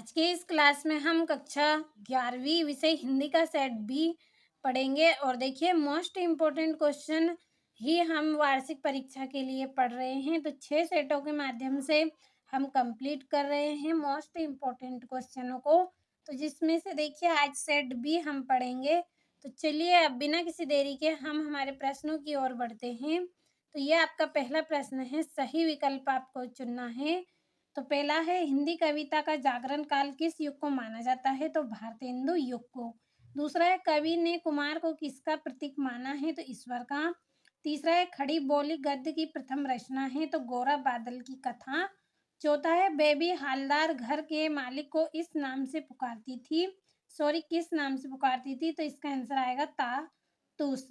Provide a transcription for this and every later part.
आज के इस क्लास में हम कक्षा 11वीं विषय हिंदी का सेट बी पढ़ेंगे और देखिए मोस्ट इम्पोर्टेंट क्वेश्चन ही हम वार्षिक परीक्षा के लिए पढ़ रहे हैं। तो 6 सेटों के माध्यम से हम कंप्लीट कर रहे हैं मोस्ट इम्पोर्टेंट क्वेश्चनों को। तो जिसमें से देखिए आज सेट बी हम पढ़ेंगे। तो चलिए अब बिना किसी देरी के हम हमारे प्रश्नों की ओर बढ़ते हैं। तो ये आपका पहला प्रश्न है, सही विकल्प आपको चुनना है। तो पहला है, हिंदी कविता का जागरण काल किस युग को माना जाता है? तो भारतेंदु युग को। दूसरा है, कवि ने कुमार को किसका प्रतीक माना है? तो ईश्वर का। तीसरा है, खड़ी बोली गद्य की प्रथम रचना है? तो गौरव बादल की कथा। चौथा है, बेबी हालदार घर के मालिक को इस नाम से पुकारती थी, किस नाम से पुकारती थी? तो इसका आंसर आएगा तातुस।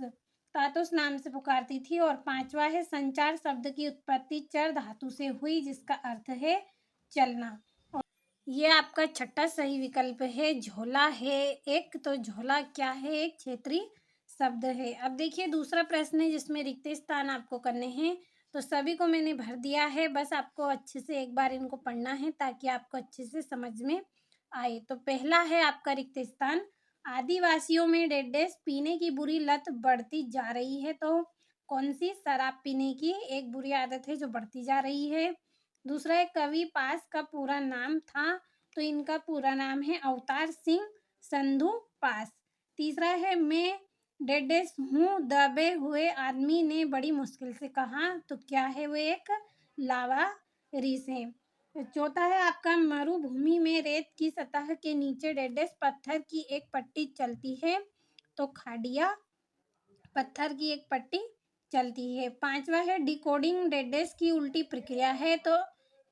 तातुस नाम से पुकारती थी। और पांचवा है, संचार शब्द की उत्पत्ति चर धातु से हुई जिसका अर्थ है चलना। और ये आपका छठा सही विकल्प है, झोला है एक। तो झोला क्या है? एक क्षेत्रीय शब्द है। अब देखिए दूसरा प्रश्न है जिसमें रिक्त स्थान आपको करने हैं। तो सभी को मैंने भर दिया है, बस आपको अच्छे से एक बार इनको पढ़ना है ताकि आपको अच्छे से समझ में आए। तो पहला है आपका रिक्त स्थान, आदिवासियों में डेडेस पीने की बुरी लत बढ़ती जा रही है। तो कौन सी? शराब पीने की एक बुरी आदत है जो बढ़ती जा रही है। दूसरा है, कवि पास का पूरा नाम था? तो इनका पूरा नाम है अवतार सिंह संधू पास। तीसरा है, मैं डेडेस हूँ दबे हुए आदमी ने बड़ी मुश्किल से कहा। तो क्या है? वो एक लावारिस है। चौथा है आपका, मरुभूमि में रेत की सतह के नीचे डेडेस पत्थर की एक पट्टी चलती है। तो खाड़िया पत्थर की एक पट्टी चलती है। पांचवा है, डिकोडिंग डेडेस की उल्टी प्रक्रिया है। तो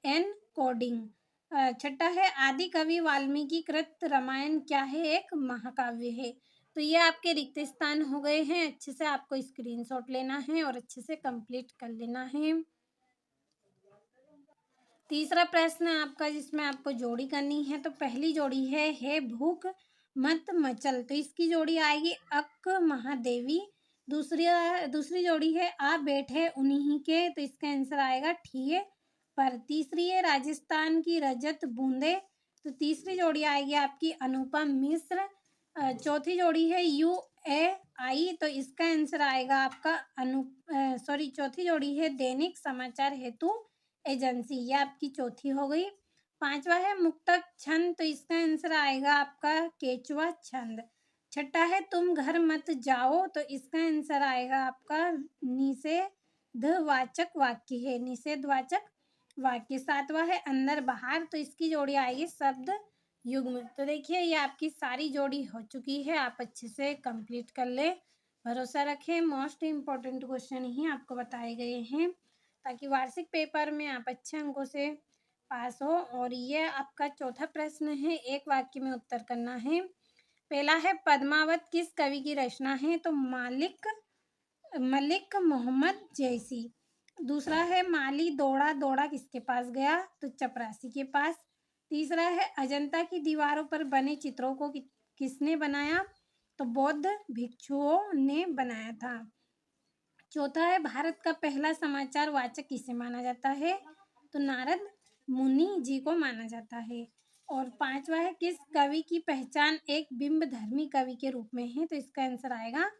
एन कोडिंग। छठा है, आदि कवि वाल्मीकि कृत रामायण क्या है? एक महाकाव्य है। तो ये आपके रिक्त स्थान हो गए हैं। अच्छे से आपको स्क्रीनशॉट लेना है और अच्छे से कंप्लीट कर लेना है। तीसरा प्रश्न आपका जिसमें आपको जोड़ी करनी है। तो पहली जोड़ी है भूख मत मचल। तो इसकी जोड़ी आएगी अक महादेवी। दूसरी जोड़ी है आ बैठे उन्हीं के। तो इसका आंसर आएगा ठिये पर। तीसरी है राजस्थान की रजत बूंदे। तो तीसरी जोड़ी आएगी आपकी अनुपम मिश्र। चौथी जोड़ी है यू ए आई। तो इसका आंसर आएगा आपका चौथी जोड़ी है दैनिक समाचार हेतु एजेंसी। ये आपकी चौथी हो गई। पांचवा है मुक्तक छंद। तो इसका आंसर आएगा आपका केचुआ छंद। छठा है तुम घर मत जाओ। तो इसका आंसर आएगा आपका निषेधवाचक वाक्य है, निषेधवाचक वाक्य। सातवां है अंदर बाहर। तो इसकी जोड़ी आएगी शब्द युग्म। तो देखिए ये आपकी सारी जोड़ी हो चुकी है, आप अच्छे से कंप्लीट कर ले। भरोसा रखें, मोस्ट इम्पोर्टेंट क्वेश्चन ही आपको बताए गए हैं ताकि वार्षिक पेपर में आप अच्छे अंकों से पास हो। और ये आपका चौथा प्रश्न है, एक वाक्य में उत्तर करना है। पहला है, पद्मावत किस कवि की रचना है? तो मलिक मोहम्मद जैसी। दूसरा है, माली दौड़ा दौड़ा किसके पास गया? तो चपरासी के पास। तीसरा है, अजंता की दीवारों पर बने चित्रों को किसने बनाया? तो बौद्ध भिक्षुओं ने बनाया था। चौथा है, भारत का पहला समाचार वाचक किसे माना जाता है? तो नारद मुनि जी को माना जाता है। और पांचवा है, किस कवि की पहचान एक बिंब धर्मी कवि के रूप में है? तो इसका आंसर आएगा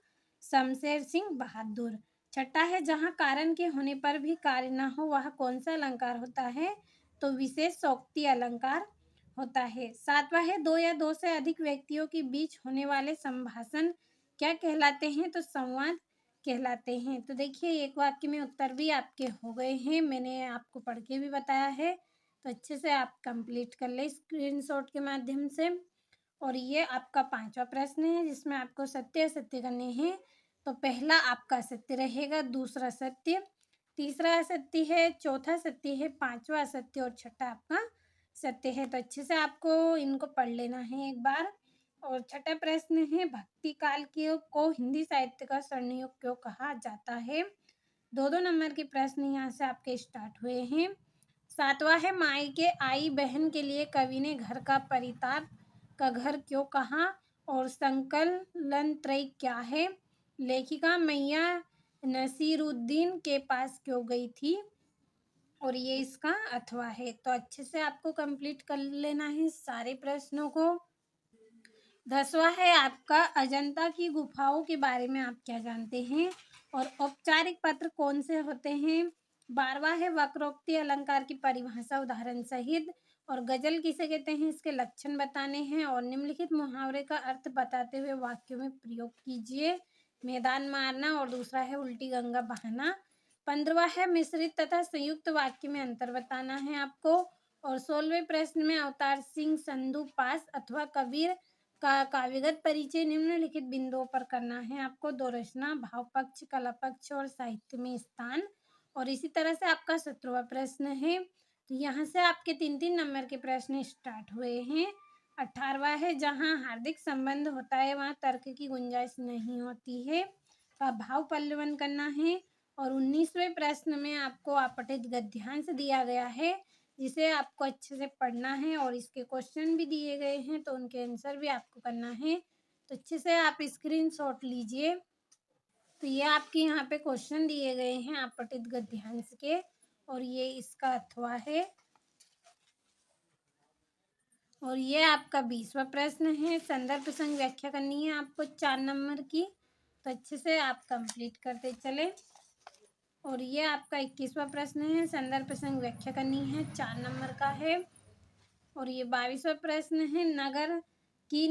शमशेर सिंह बहादुर। छठा है, जहाँ कारण के होने पर भी कार्य न हो वह कौन सा अलंकार होता है? तो विशेषोक्ति अलंकार होता है। सातवां है, दो या दो से अधिक व्यक्तियों के बीच होने वाले संभाषण क्या कहलाते हैं? तो संवाद कहलाते हैं। तो देखिए एक वाक्य में उत्तर भी आपके हो गए हैं, मैंने आपको पढ़ के भी बताया है। तो अच्छे से आप कंप्लीट कर ले स्क्रीनशॉट के माध्यम से। और ये आपका पांचवा प्रश्न है जिसमें आपको सत्य असत्य करने हैं। तो पहला आपका सत्य रहेगा, दूसरा सत्य, तीसरा असत्य है, चौथा सत्य है, पांचवा असत्य और छठा आपका सत्य है। तो अच्छे से आपको इनको पढ़ लेना है एक बार। और छठा प्रश्न है, भक्ति काल के को हिंदी साहित्य का स्वर्णयुग क्यों कहा जाता है? दो दो नंबर के प्रश्न यहाँ से आपके स्टार्ट हुए हैं। सातवां है, माई के आई बहन के लिए कवि ने घर का परिताप का घर क्यों कहा? और संकलन त्रय क्या है? लेखिका मैया नसीरुद्दीन के पास क्यों गई थी? और ये इसका अथवा है। तो अच्छे से आपको कंप्लीट कर लेना है सारे प्रश्नों को। 10वां है आपका अजंता की गुफाओं के बारे में आप क्या जानते हैं और औपचारिक पत्र कौन से होते हैं। 12वां है वक्रोक्ति अलंकार की परिभाषा उदाहरण सहित और गजल किसे कहते हैं इसके लक्षण बताने हैं और निम्नलिखित मुहावरे का अर्थ बताते हुए वाक्यों में प्रयोग कीजिए। मैदान मारना और दूसरा है उल्टी गंगा बहाना। 15वां है मिश्रित तथा संयुक्त वाक्य में अंतर बताना है आपको। और 16वें प्रश्न में अवतार सिंह संधू पास अथवा कबीर का काव्यगत परिचय निम्नलिखित बिंदुओं पर करना है आपको। दो रचना, भाव पक्ष, कला पक्ष और साहित्य में स्थान। और इसी तरह से आपका 17वां प्रश्न है। तो यहाँ से आपके 3-3 नंबर के प्रश्न स्टार्ट हुए हैं। 18वां है जहाँ हार्दिक संबंध होता है वहाँ तर्क की गुंजाइश नहीं होती है, का भाव पल्लवन करना है। और 19वें प्रश्न में आपको अपठित गद्यांश दिया गया है जिसे आपको अच्छे से पढ़ना है और इसके क्वेश्चन भी दिए गए हैं तो उनके आंसर भी आपको करना है। तो अच्छे से आप स्क्रीनशॉट लीजिए। तो ये आपके यहाँ पे क्वेश्चन दिए गए हैं अपठित गद्यांश के और ये इसका अथवा है। और ये आपका 20वां प्रश्न है। संदर्भ प्रसंग व्याख्या करनी है आपको 4 नंबर की, तो अच्छे से आप कंप्लीट करते चले। और ये आपका 21वां प्रश्न है। संदर्भ प्रसंग व्याख्या करनी है 4 नंबर का है। और ये 22वां प्रश्न है। नगर की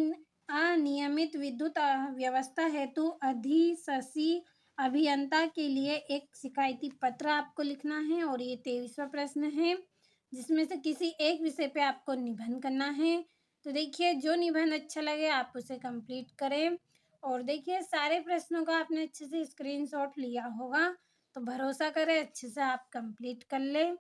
अनियमित विद्युत व्यवस्था हेतु अधिशसी अभियंता के लिए एक शिकायती पत्र आपको लिखना है। और ये 23वां प्रश्न है जिसमें से किसी एक विषय पे आपको निबंध करना है। तो देखिए जो निबंध अच्छा लगे आप उसे कंप्लीट करें। और देखिए सारे प्रश्नों का आपने अच्छे से स्क्रीनशॉट लिया होगा तो भरोसा करें अच्छे से आप कंप्लीट कर लें।